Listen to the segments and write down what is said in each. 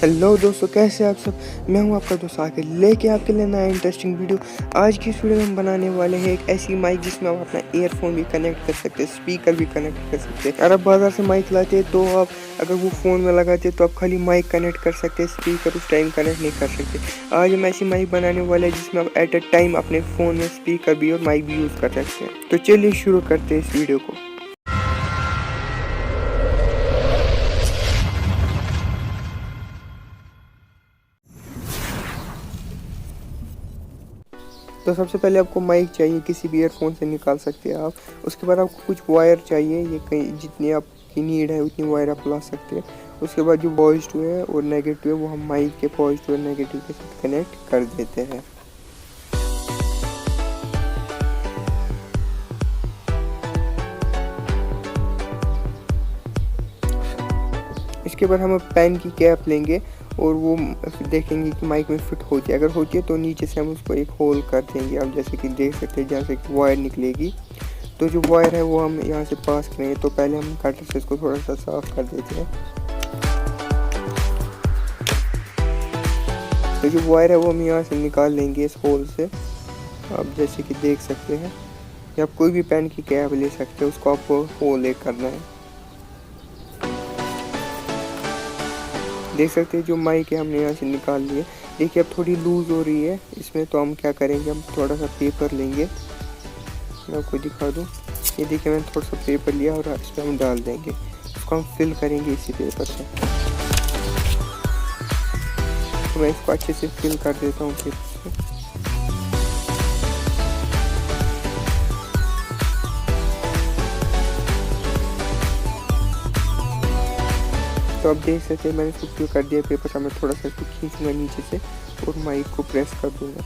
Hello दोस्तों, कैसे आप सब। मैं हूं आपका दोस्त आके लेके आपके लिए नया इंटरेस्टिंग वीडियो। आज की इस वीडियो में हम बनाने वाले हैं एक ऐसी माइक जिसमें आप अपना ईयरफोन भी कनेक्ट कर सकते हैं, स्पीकर भी कनेक्ट कर सकते हैं। अगर आप बाजार से माइक लाते हैं तो आप अगर वो फ़ोन में लगाते तो आप खाली माइक कनेक्ट कर सकते हैं, स्पीकर उस टाइम कनेक्ट नहीं कर सकते। आज हम ऐसी माइक बनाने वाले हैं जिसमें आप एट ए टाइम अपने फ़ोन में स्पीकर भी और माइक भी यूज़ कर सकते हैं। तो चलिए शुरू करते हैं इस वीडियो को। तो सबसे पहले आपको माइक चाहिए, किसी भी ईयरफोन से निकाल सकते हैं आप। उसके बाद आपको कुछ वायर चाहिए, ये कहीं जितनी आपकी नीड है उतनी वायर आप ला सकते हैं। उसके बाद जो पॉजिटिव है और नेगेटिव है वो हम माइक के पॉजिटिव और नेगेटिव के साथ कनेक्ट कर देते हैं। इसके बाद हम पेन की कैप लेंगे और वो देखेंगे कि माइक में फिट होती है। अगर होती है तो नीचे से हम उसको एक होल कर देंगे, आप जैसे कि देख सकते हैं, जहाँ से वायर निकलेगी। तो जो वायर है वो हम यहाँ से पास करेंगे। तो पहले हम कटर से इसको थोड़ा सा साफ कर देते हैं। तो जो वायर है वो हम यहाँ से निकाल लेंगे इस होल से, आप जैसे कि देख सकते हैं। या आप कोई भी पेन की कैप ले सकते हैं, उसको आपको होल एक करना है। देख सकते हैं जो माइक है हमने यहाँ से निकाल लिए। देखिए अब थोड़ी लूज़ हो रही है इसमें, तो हम क्या करेंगे, हम थोड़ा सा पेपर लेंगे। मैं आपको दिखा दूँ, ये देखिए मैंने थोड़ा सा पेपर लिया और इस पर हम डाल देंगे। इसको हम फिल करेंगे इसी पेपर से। तो मैं इसको अच्छे से फिल कर देता हूँ पेपर से। तो आप देख सकते हैं मैंने इसको फिल कर दिया पेपर से। मैं थोड़ा सा इसको खींचूंगा नीचे से और माइक को प्रेस कर दूंगा।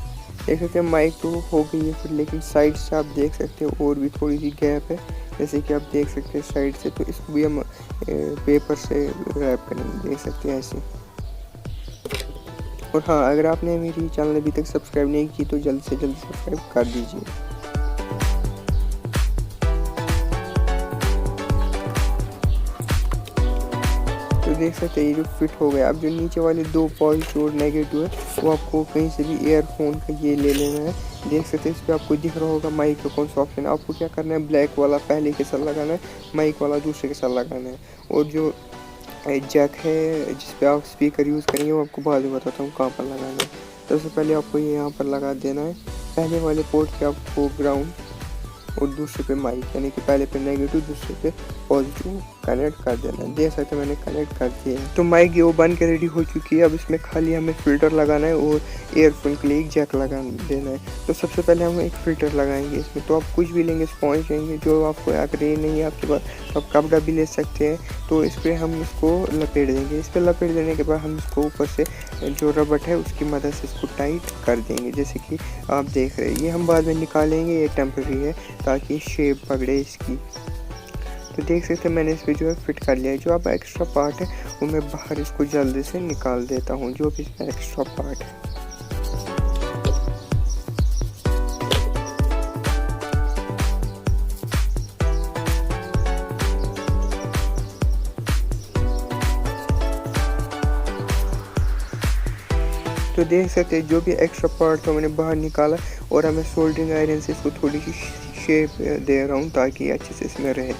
देख सकते हैं माइक तो हो गई है फिर, लेकिन साइड से आप देख सकते हैं और भी थोड़ी सी गैप है, जैसे कि आप देख सकते हैं साइड से। तो इसको भी हम पेपर से रैप करेंगे, देख सकते हैं ऐसे। और हाँ, अगर आपने मेरी चैनल अभी तक सब्सक्राइब नहीं की तो जल्द से जल्द सब्सक्राइब कर दीजिए। तो देख सकते हैं ये जो फिट हो गया। अब जो नीचे वाले दो पॉजिटिव और नेगेटिव है वो आपको कहीं से भी ईयरफोन का ये ले लेना है। देख सकते हैं इस पर आपको दिख रहा होगा माइक का कौन सा ऑप्शन है। आपको क्या करना है, ब्लैक वाला पहले के साथ लगाना है, माइक वाला दूसरे के साथ लगाना है। और जो जैक है जिस पे आप स्पीकर यूज़ करेंगे वो आपको बाद में बताता हूँ कहाँ पर लगाना है। तो सबसे पहले आपको ये यहाँ पर लगा देना है। पहले वाले पोर्ट पे आपको ग्राउंड और दूसरे पे माइक, यानी कि पहले पे नेगेटिव दूसरे पे पॉजिटिव कनेक्ट कर देना है। देख सकते हैं मैंने कनेक्ट कर दिया है। तो माइक ये वो बन के रेडी हो चुकी है। अब इसमें खाली हमें फ़िल्टर लगाना है और ईयरफोन के लिए एक जैक लगा देना है। तो सबसे पहले हम एक फ़िल्टर लगाएंगे इसमें। तो आप कुछ भी लेंगे, स्पॉन्ज लेंगे, जो आपको अगर ये नहीं है आपके पास तो आप कपड़ा भी ले सकते हैं। तो इस पर हम इसको लपेट देंगे। इस पर लपेट देने के बाद हम इसको ऊपर से जो रबड़ है उसकी मदद से इसको टाइट कर देंगे, जैसे कि आप देख रहे हैं। ये हम बाद में निकालेंगे, ये टेम्परेरी है ताकि शेप पकड़े इसकी। तो देख सकते हैं मैंने इस पर जो है फिट कर लिया है। जो अब एक्स्ट्रा पार्ट है वो मैं बाहर इसको जल्दी से निकाल देता हूँ, जो भी इसमें एक्स्ट्रा पार्ट है। तो देख सकते हैं जो भी एक्स्ट्रा पार्ट था मैंने बाहर निकाला और मैं सोल्डरिंग आयरन से इसको थोड़ी सी शेप दे रहा हूँ ताकि अच्छे से इसमें रहे।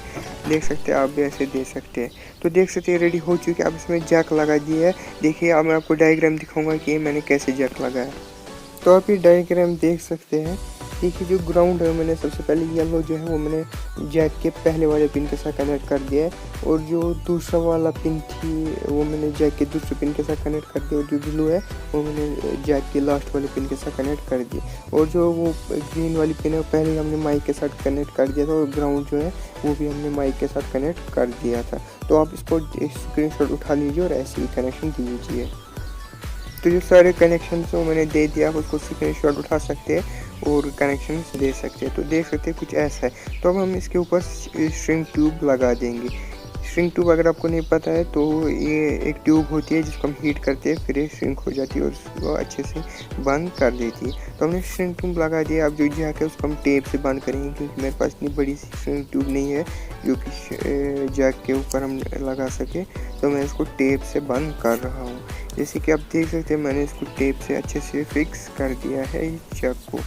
देख सकते हैं आप भी ऐसे दे सकते हैं। तो देख सकते हैं रेडी हो चुकी है। अब इसमें जैक लगा दिया है। देखिए अब मैं आपको डायग्राम दिखाऊंगा कि मैंने कैसे जैक लगाया। तो आप ये डायग्राम देख सकते हैं। देखिए जो ग्राउंड है मैंने सबसे पहले येलो जो है वो मैंने जैक के पहले वाले पिन के साथ कनेक्ट कर दिया है, और जो दूसरा वाला पिन थी वो मैंने जैक के दूसरे पिन के साथ कनेक्ट कर दिया, और जो ब्लू है वो मैंने जैक के लास्ट वाले पिन के साथ कनेक्ट कर दिया। और जो वो ग्रीन वाली पिन है वो पहले हमने माइक के साथ कनेक्ट कर दिया था, और ग्राउंड जो है वो भी हमने माइक के साथ कनेक्ट कर दिया था। तो आप इसको स्क्रीनशॉट उठा लीजिए और ऐसे ही कनेक्शन दीजिए। तो जो सारे कनेक्शन वो मैंने दे दिया, आप उसको स्क्रीनशॉट उठा सकते हैं और कनेक्शन दे सकते हैं। तो देख सकते हैं कुछ ऐसा है। तो अब हम इसके ऊपर स्ट्रिंग ट्यूब लगा देंगे। स्ट्रिंग ट्यूब अगर आपको नहीं पता है तो ये एक ट्यूब होती है जिसको हम हीट करते हैं, फिर ये श्रिंक हो जाती है और उसको अच्छे से बंद कर देती है। तो हमने स्ट्रिंग ट्यूब लगा दिया। अब जो जैक है उसको हम टेप से बंद करेंगे, क्योंकि मेरे पास इतनी बड़ी सी स्ट्रिंग ट्यूब नहीं है जो कि जैक के ऊपर हम लगा सके। तो मैं इसको टेप से बंद कर रहा हूँ। जैसे कि आप देख सकते हैं मैंने इसको टेप से अच्छे से फिक्स कर दिया है इस जैक को।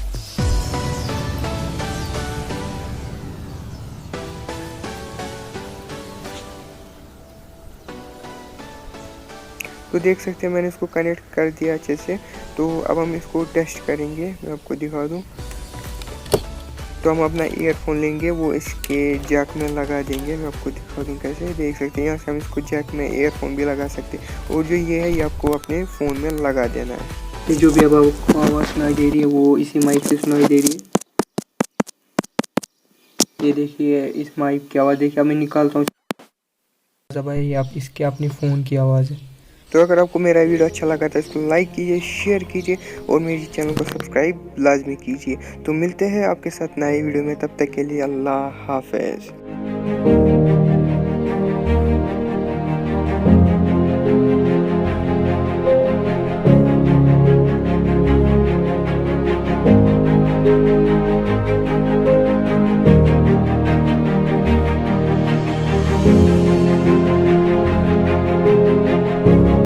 तो देख सकते हैं मैंने इसको कनेक्ट कर दिया अच्छे से। तो अब हम इसको टेस्ट करेंगे, मैं आपको दिखा दूँ। तो हम अपना ईयरफोन लेंगे, वो इसके जैक में लगा देंगे। मैं आपको दिखा दूँ कैसे। देख सकते हैं यहाँ से हम इसको जैक में ईयरफोन भी लगा सकते हैं, और जो ये है ये आपको अपने फ़ोन में लगा देना है। ये जो भी अब आपको आवाज़ सुनाई दे रही है वो इसी माइक से सुनाई दे रही है। ये देखिए इस माइक की आवाज़ देखिए, अब मैं निकालता हूँ भाई, आप इसके अपने फ़ोन की आवाज़ है। तो अगर आपको मेरा वीडियो अच्छा लगा तो इसको लाइक कीजिए, शेयर कीजिए और मेरे चैनल को सब्सक्राइब लाजमी कीजिए। तो मिलते हैं आपके साथ नए वीडियो में, तब तक के लिए अल्लाह हाफ़िज़।